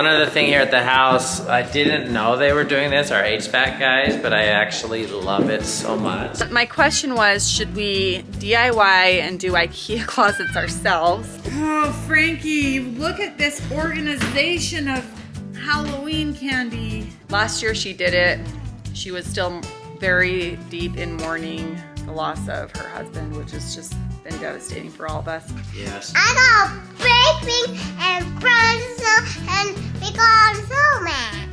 Another thing here at the house, I didn't know they were doing this, our HVAC guys, but I actually love it so much. My question was, should we DIY and do IKEA closets ourselves? Oh, Frankie, look at this organization of Halloween candy. Last year she did it. She was still very deep in mourning the loss of her husband, which has just been devastating for all of us. Yes. I got baking and frozen and we got so mad.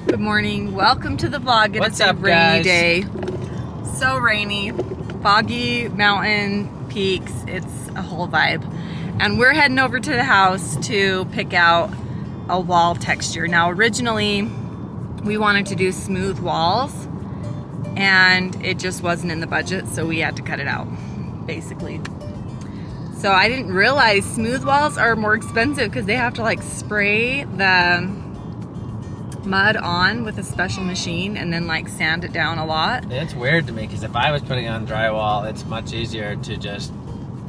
Good morning, welcome to the vlog. What's It's a up, rainy guys? day. So rainy, foggy mountain peaks, it's a whole vibe. And we're heading over to the house to pick out a wall texture. Now originally we wanted to do smooth walls and it just wasn't in the budget, so we had to cut it out, basically. So I didn't realize smooth walls are more expensive because they have to like spray the mud on with a special machine and then like sand it down a lot. It's weird to me because if I was putting on drywall, it's much easier to just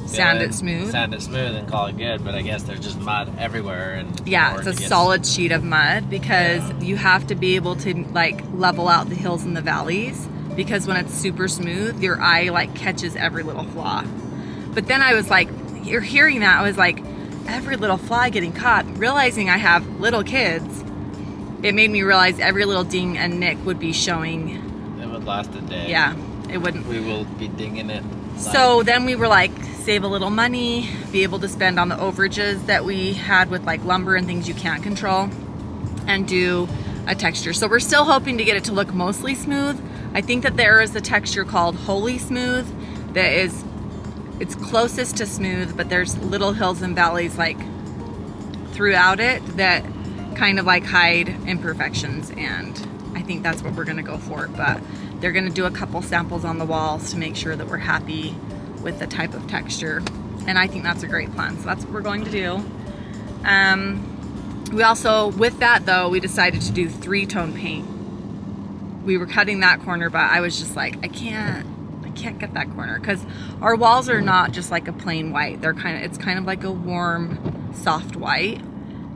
Sand it smooth and call it good, but I guess there's just mud everywhere. And yeah, it's a solid sheet of mud because you have to be able to like level out the hills and the valleys, because when it's super smooth, your eye like catches every little flaw. But then I was like, you're hearing that, I was like, every little fly getting caught. Realizing I have little kids, it made me realize every little ding and nick would be showing. It would last a day. Yeah, it wouldn't. We will be dinging it. So then we were like, save a little money, be able to spend on the overages that we had with like lumber and things you can't control, and do a texture. So we're still hoping to get it to look mostly smooth. I think that there is a texture called Holy Smooth that is, it's closest to smooth, but there's little hills and valleys like throughout it that kind of like hide imperfections, and I think that's what we're gonna go for. But they're gonna do a couple samples on the walls to make sure that we're happy with the type of texture, and I think that's a great plan, so that's what we're going to do. We also, with that though, we decided to do 3-tone paint. We were cutting that corner, but I was just like, I can't get that corner, because our walls are not just like a plain white. They're it's kind of like a warm, soft white,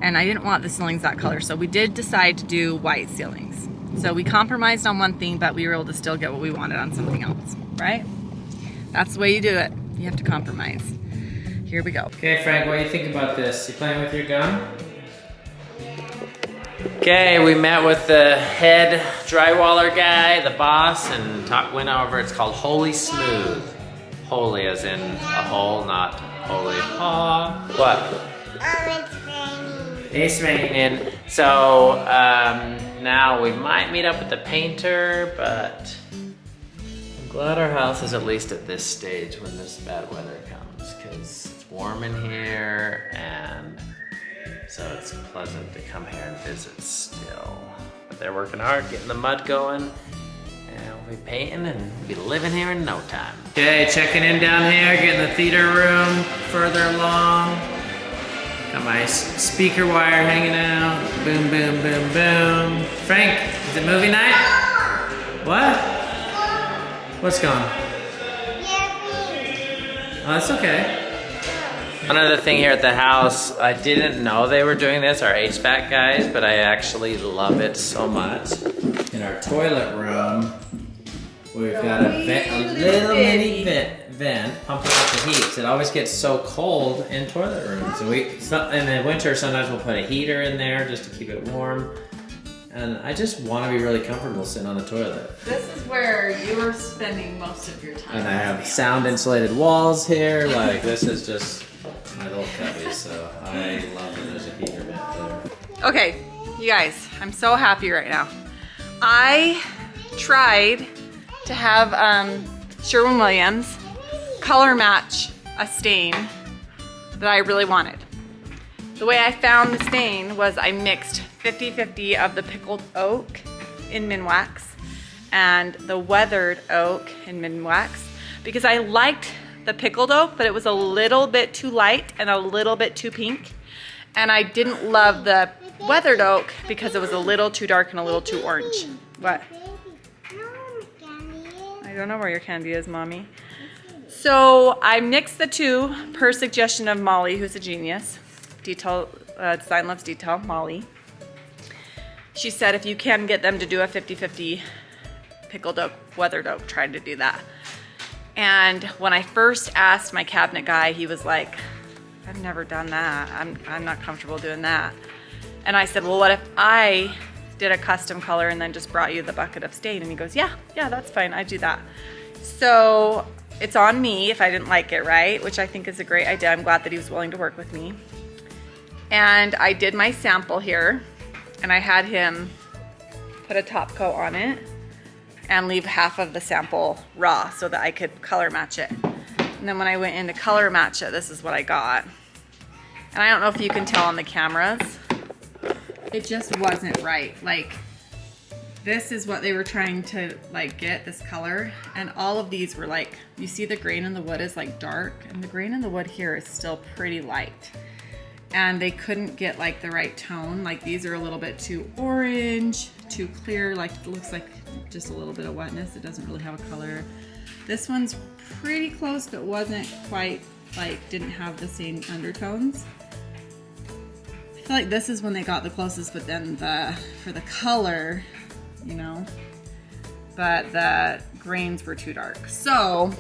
and I didn't want the ceilings that color, so we did decide to do white ceilings. So we compromised on one thing, but we were able to still get what we wanted on something else, right? That's the way you do it. You have to compromise. Here we go. Okay, Frank, what do you think about this? You playing with your gun? Okay, we met with the head drywaller guy, the boss, and went over. It's called Holy Smooth. Holy as in a hole, not holy. Aw. What? It's raining. So now we might meet up with the painter, but I'm glad our house is at least at this stage when this bad weather comes, because it's warm in here, and so it's pleasant to come here and visit still. But they're working hard, getting the mud going, and we'll be painting and we'll be living here in no time. Okay, checking in down here, getting the theater room further along. Got my speaker wire hanging out. Boom, boom, boom, boom. Frank, is it movie night? What? What's gone? Oh, that's okay. Another thing here at the house, I didn't know they were doing this, our HVAC guys, but I actually love it so much. In our toilet room, we've got a little mini vent pumping out the heat. It always gets so cold in toilet rooms. So in the winter, sometimes we'll put a heater in there just to keep it warm. And I just want to be really comfortable sitting on the toilet. This is where you are spending most of your time. And I have sound insulated walls here. Like, this is just my little cubby, so I love it. There's a heater vent there. Okay, you guys, I'm so happy right now. I tried to have Sherwin-Williams color match a stain that I really wanted. The way I found the stain was I mixed 50-50 of the pickled oak in Minwax and the weathered oak in Minwax, because I liked the pickled oak, but it was a little bit too light and a little bit too pink. And I didn't love the weathered oak because it was a little too dark and a little too orange. What? I don't know where your candy is, Mommy. So I mixed the two per suggestion of Molly, who's a genius. Detail, Design Loves Detail, Molly. She said if you can get them to do a 50-50 pickled oak, weathered oak, try to do that. And when I first asked my cabinet guy, he was like, I've never done that. I'm not comfortable doing that. And I said, well, what if I did a custom color and then just brought you the bucket of stain? And he goes, yeah, that's fine. I do that. So it's on me if I didn't like it, right? Which I think is a great idea. I'm glad that he was willing to work with me. And I did my sample here, and I had him put a top coat on it and leave half of the sample raw so that I could color match it. And then when I went in to color match it, this is what I got. And I don't know if you can tell on the cameras, it just wasn't right. Like, this is what they were trying to like get, this color. And all of these were like, you see the grain in the wood is like dark, and the grain in the wood here is still pretty light. And they couldn't get like the right tone. Like, these are a little bit too orange, too clear, like it looks like just a little bit of wetness. It doesn't really have a color. This one's pretty close, but wasn't quite, like, didn't have the same undertones. I feel like this is when they got the closest, but then for the color, you know, but the grains were too dark. So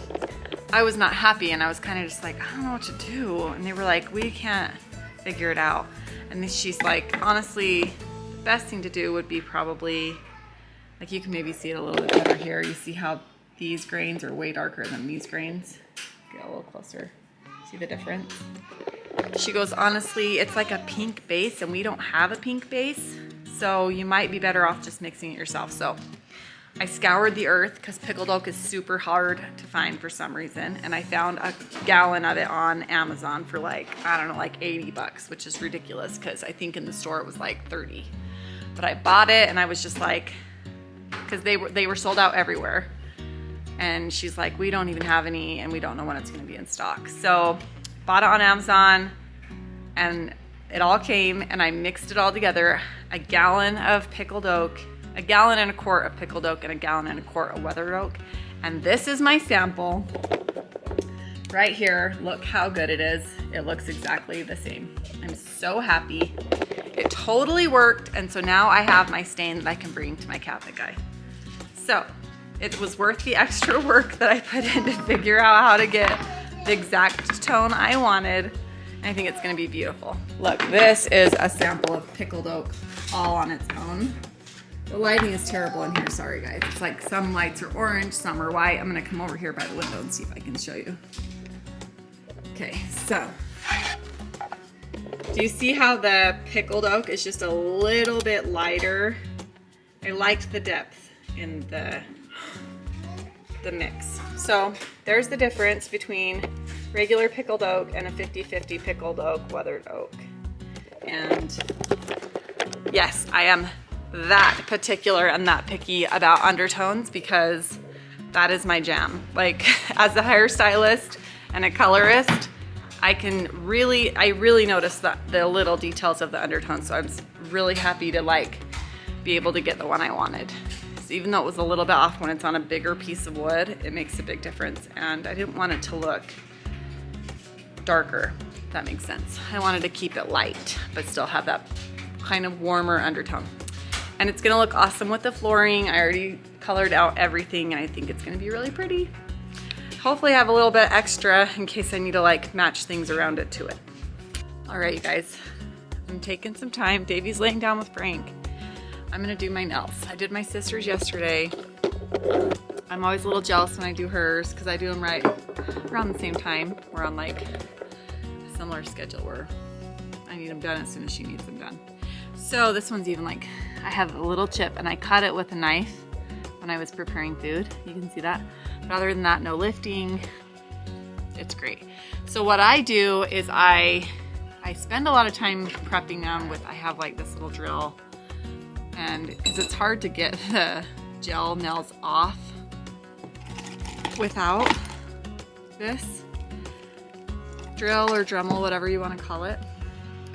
I was not happy, and I was kind of just like, I don't know what to do. And they were like, we can't figure it out. And then she's like, honestly, the best thing to do would be probably, like, you can maybe see it a little bit better here. You see how these grains are way darker than these grains. Get a little closer. See the difference? She goes, honestly, it's like a pink base, and we don't have a pink base, so you might be better off just mixing it yourself. So I scoured the earth because pickled oak is super hard to find for some reason, and I found a gallon of it on Amazon for like, I don't know, like 80 bucks, which is ridiculous because I think in the store it was like 30. But I bought it, and I was just like, because they were sold out everywhere. And she's like, we don't even have any, and we don't know when it's gonna be in stock. So bought it on Amazon, and it all came, and I mixed it all together. A gallon of pickled oak, a gallon and a quart of pickled oak, and a gallon and a quart of weathered oak. And this is my sample right here. Look how good it is. It looks exactly the same. I'm so happy. It totally worked, and so now I have my stain that I can bring to my cabinet guy. So it was worth the extra work that I put in to figure out how to get the exact tone I wanted. And I think it's gonna be beautiful. Look, this is a sample of pickled oak all on its own. The lighting is terrible in here, sorry guys. It's like some lights are orange, some are white. I'm gonna come over here by the window and see if I can show you. Okay, so, do you see how the pickled oak is just a little bit lighter? I liked the depth in the mix. So there's the difference between regular pickled oak and a 50-50 pickled oak, weathered oak. And yes, I am that particular and that picky about undertones because that is my jam. Like, as a hairstylist and a colorist, I really notice the little details of the undertones. So I'm really happy to like be able to get the one I wanted. Even though it was a little bit off when it's on a bigger piece of wood, it makes a big difference. And I didn't want it to look darker, if that makes sense. I wanted to keep it light, but still have that kind of warmer undertone. And it's gonna look awesome with the flooring. I already colored out everything, and I think it's gonna be really pretty. Hopefully I have a little bit extra in case I need to like match things around it to it. All right, you guys, I'm taking some time. Davey's laying down with Frank. I'm gonna do my nails. I did my sister's yesterday. I'm always a little jealous when I do hers because I do them right around the same time. We're on like a similar schedule where I need them done as soon as she needs them done. So this one's even like, I have a little chip and I cut it with a knife when I was preparing food. You can see that. But other than that, no lifting. It's great. So what I do is I spend a lot of time prepping them with, I have like this little drill. And because it's hard to get the gel nails off without this. drill or Dremel, whatever you want to call it.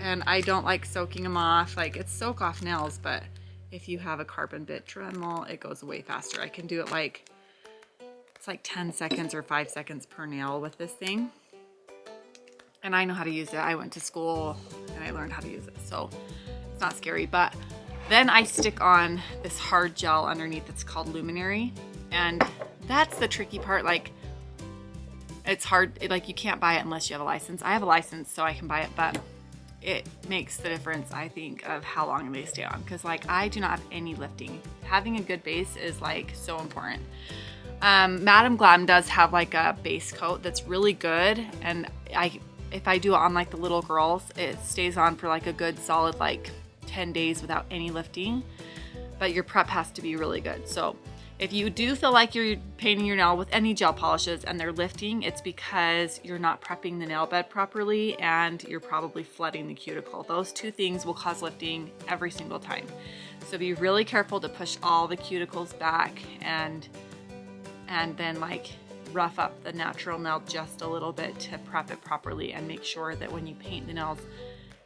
And I don't like soaking them off. Like, it's soak off nails, but if you have a carbon bit Dremel, it goes way faster. I can do it like, it's like 10 seconds or 5 seconds per nail with this thing. And I know how to use it. I went to school and I learned how to use it. So it's not scary. But then I stick on this hard gel underneath. It's called Luminary. And that's the tricky part. Like, it's hard. Like, you can't buy it unless you have a license. I have a license, so I can buy it. But it makes the difference, I think, of how long they stay on. Because, like, I do not have any lifting. Having a good base is, like, so important. Madam Glam does have, like, a base coat that's really good. And if I do it on like the little girls, it stays on for like a good solid like 10 days without any lifting, but your prep has to be really good. So if you do feel like you're painting your nail with any gel polishes and they're lifting, it's because you're not prepping the nail bed properly and you're probably flooding the cuticle. Those two things will cause lifting every single time. So be really careful to push all the cuticles back and then like rough up the natural nail just a little bit to prep it properly and make sure that when you paint the nails,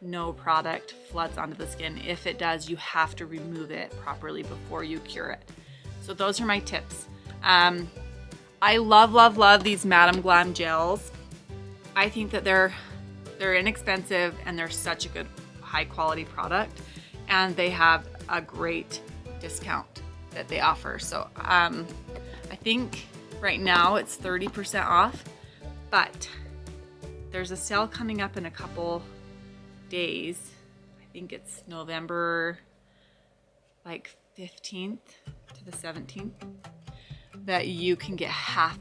no product floods onto the skin. If it does, you have to remove it properly before you cure it. So those are my tips. I love these Madam Glam gels. I think that they're inexpensive and they're such a good high quality product, and they have a great discount that they offer. So I think right now it's 30% off, but there's a sale coming up in a couple days. I think it's November like 15th to the 17th that you can get half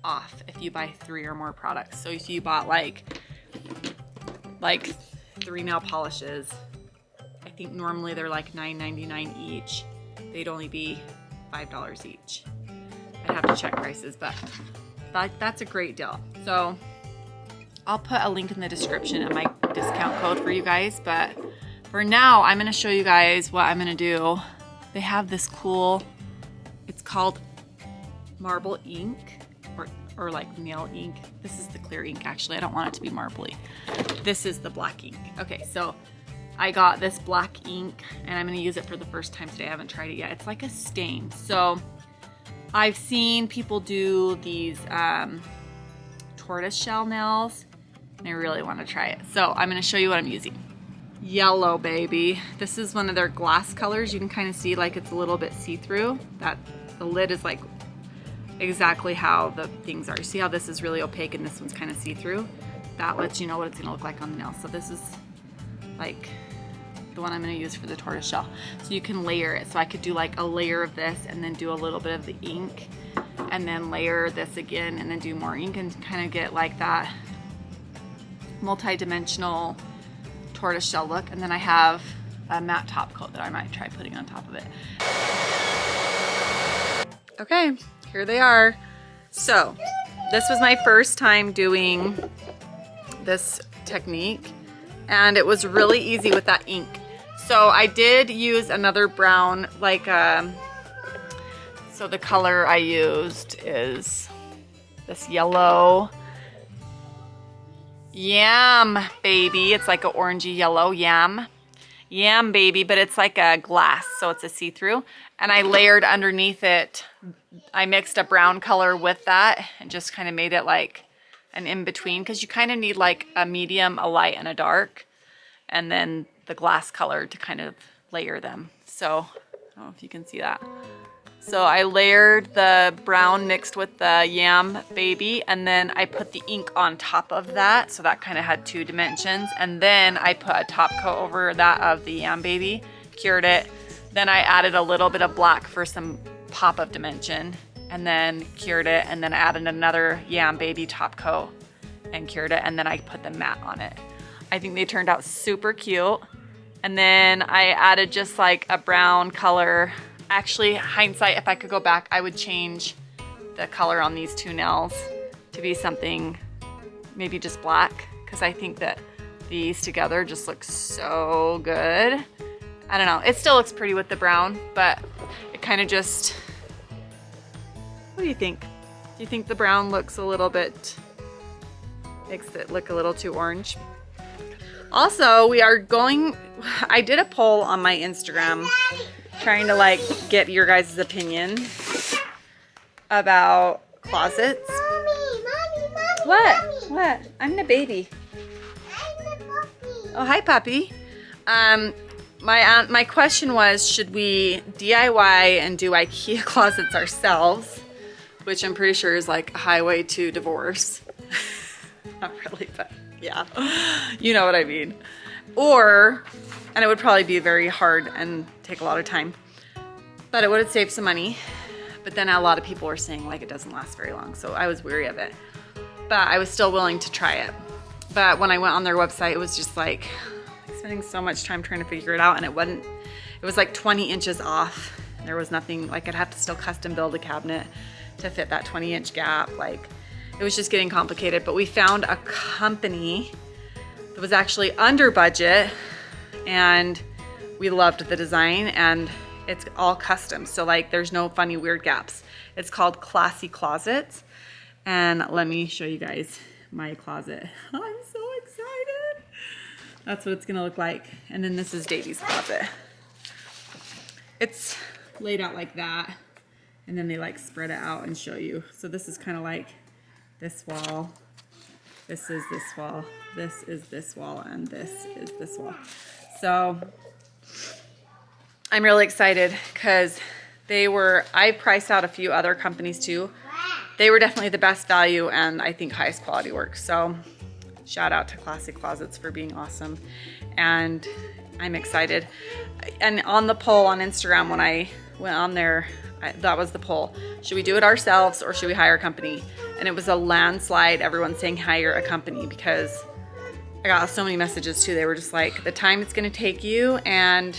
off if you buy 3 or more products. So if you bought like 3 nail polishes, I think normally they're like $9.99 each. They'd only be $5 each. I'd have to check prices, but that's a great deal. So I'll put a link in the description of my discount code for you guys. But for now, I'm going to show you guys what I'm going to do. They have this cool, it's called marble ink or like nail ink. This is the clear ink, actually. I don't want it to be marbly. This is the black ink. Okay, so I got this black ink and I'm going to use it for the first time today. I haven't tried it yet. It's like a stain. So I've seen people do these tortoise shell nails, and I really want to try it. So I'm going to show you what I'm using. Yellow, baby. This is one of their glass colors. You can kind of see like it's a little bit see-through. That the lid is like exactly how the things are. You see how this is really opaque and this one's kind of see-through? That lets you know what it's going to look like on the nail. So this is like the one I'm going to use for the tortoise shell. So you can layer it. So I could do like a layer of this and then do a little bit of the ink and then layer this again and then do more ink and kind of get like that multi-dimensional tortoise shell look. And then I have a matte top coat that I might try putting on top of it. Okay, here they are. So this was my first time doing this technique, and it was really easy with that ink. So I did use another brown, like, so the color I used is this yellow. Yam, baby. It's like an orangey yellow, yam. Yam, baby, but it's like a glass, so it's a see-through. And I layered underneath it, I mixed a brown color with that and just kind of made it like an in-between, because you kind of need like a medium, a light, and a dark, and then the glass color to kind of layer them. So I don't know if you can see that. So I layered the brown mixed with the yam, baby, and then I put the ink on top of that, so that kind of had 2 dimensions. And then I put a top coat over that of the yam, baby, cured it. Then I added a little bit of black for some pop of dimension, and then cured it, and then I added another yam, baby top coat and cured it, and then I put the matte on it. I think they turned out super cute. And then I added just like a brown color. Actually, hindsight, if I could go back, I would change the color on these 2 nails to be something maybe just black, because I think that these together just look so good. I don't know, it still looks pretty with the brown, but it kind of just, what do you think? Do you think the brown looks a little bit Makes it look a little too orange. Also, we are going, I did a poll on my Instagram trying to like get your guys' opinion about closets. Mommy. What? Mommy. What? I'm the baby. I'm the puppy. Oh, hi, puppy. My question was, should we DIY and do IKEA closets ourselves? Which I'm pretty sure is like a highway to divorce. Not really, but yeah. You know what I mean. Or, and it would probably be very hard and take a lot of time, but it would save some money. But then a lot of people were saying like it doesn't last very long, so I was weary of it. But I was still willing to try it. But when I went on their website, it was just like spending so much time trying to figure it out, and it was like 20 inches off. There was nothing, like I'd have to still custom build a cabinet to fit that 20-inch gap. Like it was just getting complicated, but we found a company that was actually under budget, and we loved the design, and it's all custom. So like there's no funny weird gaps. It's called Classy Closets. And let me show you guys my closet. I'm so excited. That's what it's gonna look like. And then this is Davey's closet. It's laid out like that. And then they like spread it out and show you. So this is kind of like this wall. This is this wall. This is this wall. And this is this wall. So I'm really excited because I priced out a few other companies too. They were definitely the best value and I think highest quality work. So shout out to Classy Closets for being awesome. And I'm excited. And on the poll on Instagram, when I went on there, that was the poll. Should we do it ourselves or should we hire a company? And it was a landslide. Everyone saying hire a company, because I got so many messages too. They were just like, the time it's gonna take you and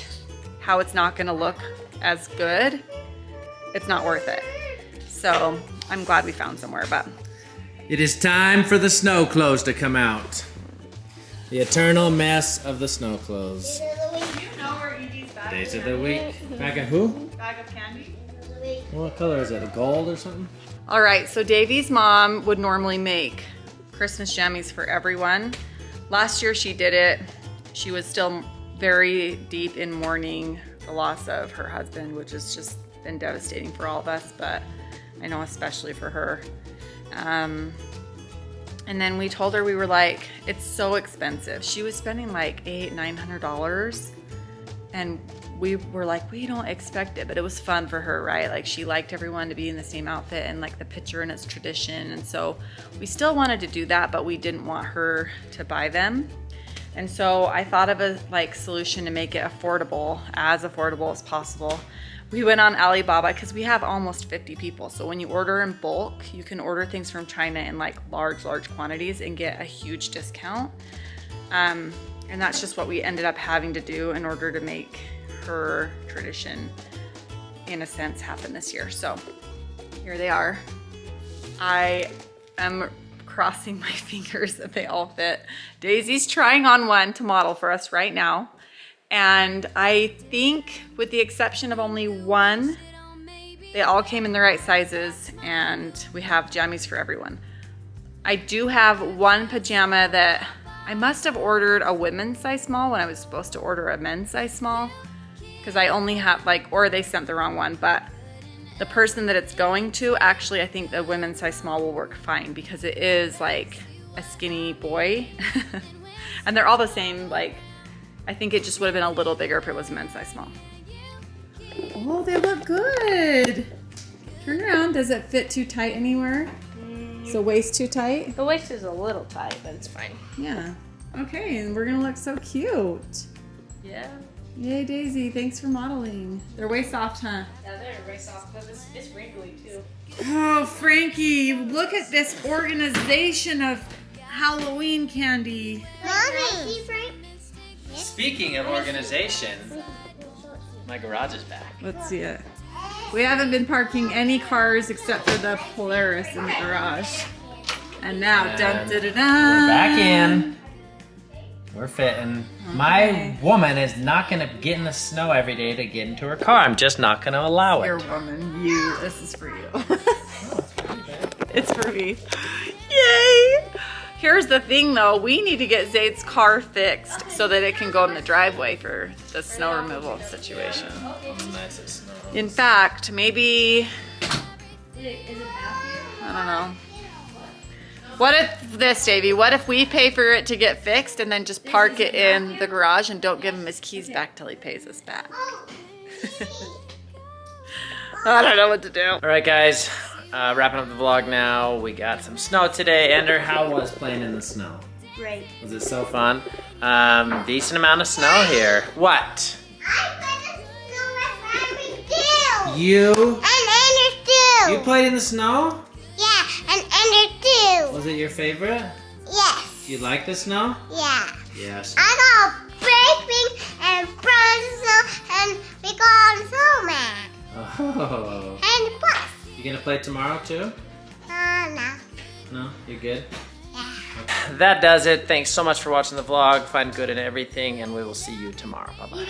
how it's not gonna look as good, it's not worth it. So I'm glad we found somewhere, but. It is time for the snow clothes to come out. The eternal mess of the snow clothes. Do you know where ED's bag Days of the week. Bag of who? Bag of candy? What color is it? A gold or something? All right, so Davey's mom would normally make Christmas jammies for everyone. Last year she did it. She was still very deep in mourning the loss of her husband, which has just been devastating for all of us, but I know especially for her. And then we told her, we were like, it's so expensive. She was spending like $800-900, and we were like, we don't expect it, but it was fun for her, right? Like she liked everyone to be in the same outfit and like the picture and its tradition. And so we still wanted to do that, but we didn't want her to buy them. And so I thought of a like solution to make it affordable as possible. We went on Alibaba because we have almost 50 people. So when you order in bulk, you can order things from China in like large quantities and get a huge discount. And that's just what we ended up having to do in order to make her tradition, in a sense, happen this year. So here they are. I am crossing my fingers that they all fit. Daisy's trying on one to model for us right now. And I think with the exception of only one, they all came in the right sizes, and we have jammies for everyone. I do have one pajama that I must have ordered a women's size small when I was supposed to order a men's size small, because I only have or they sent the wrong one, but the person that it's going to, actually I think the women's size small will work fine because it is like a skinny boy. And they're all the same, like I think it just would have been a little bigger if it was a men's size small. Oh, they look good. Turn around. Does it fit too tight anywhere? Is the waist too tight? The waist is a little tight, but it's fine. Yeah. Okay, and we're gonna look so cute. Yeah. Yay, Daisy. Thanks for modeling. They're way soft, huh? Yeah, they're way soft, but it's wrinkly too. Oh, Frankie, look at this organization of Halloween candy. Mommy. Speaking of organization, my garage is back. Let's see it. We haven't been parking any cars except for the Polaris in the garage. And now, dun, dun, dun, dun. We're back in. We're fitting. Okay. My woman is not going to get in the snow every day to get into her car. I'm just not going to allow it. Your woman, this is for you. It's for me. Yay! Here's the thing though, we need to get Zade's car fixed so that it can go in the driveway for the snow removal situation. Nice as snow. In fact, maybe, Is it bathroom? I don't know. What if this, Davey? What if we pay for it to get fixed and then just park it in the garage and don't give him his keys back till he pays us back? I don't know what to do. All right, guys, wrapping up the vlog now. We got some snow today. Ender, how was playing in the snow? Great. Was it so fun? Decent amount of snow here. What? I'm gonna know what Frankie do. You? And Ender too. You played in the snow? Yeah, and Ender too. Was it your favorite? Yes. You like the snow? Yeah. Yes. I got breaking and frozen and we got snowman. Oh. And bus. You gonna play tomorrow too? No. No? You good? Yeah. That does it. Thanks so much for watching the vlog. Find good in everything, and we will see you tomorrow. Bye-bye.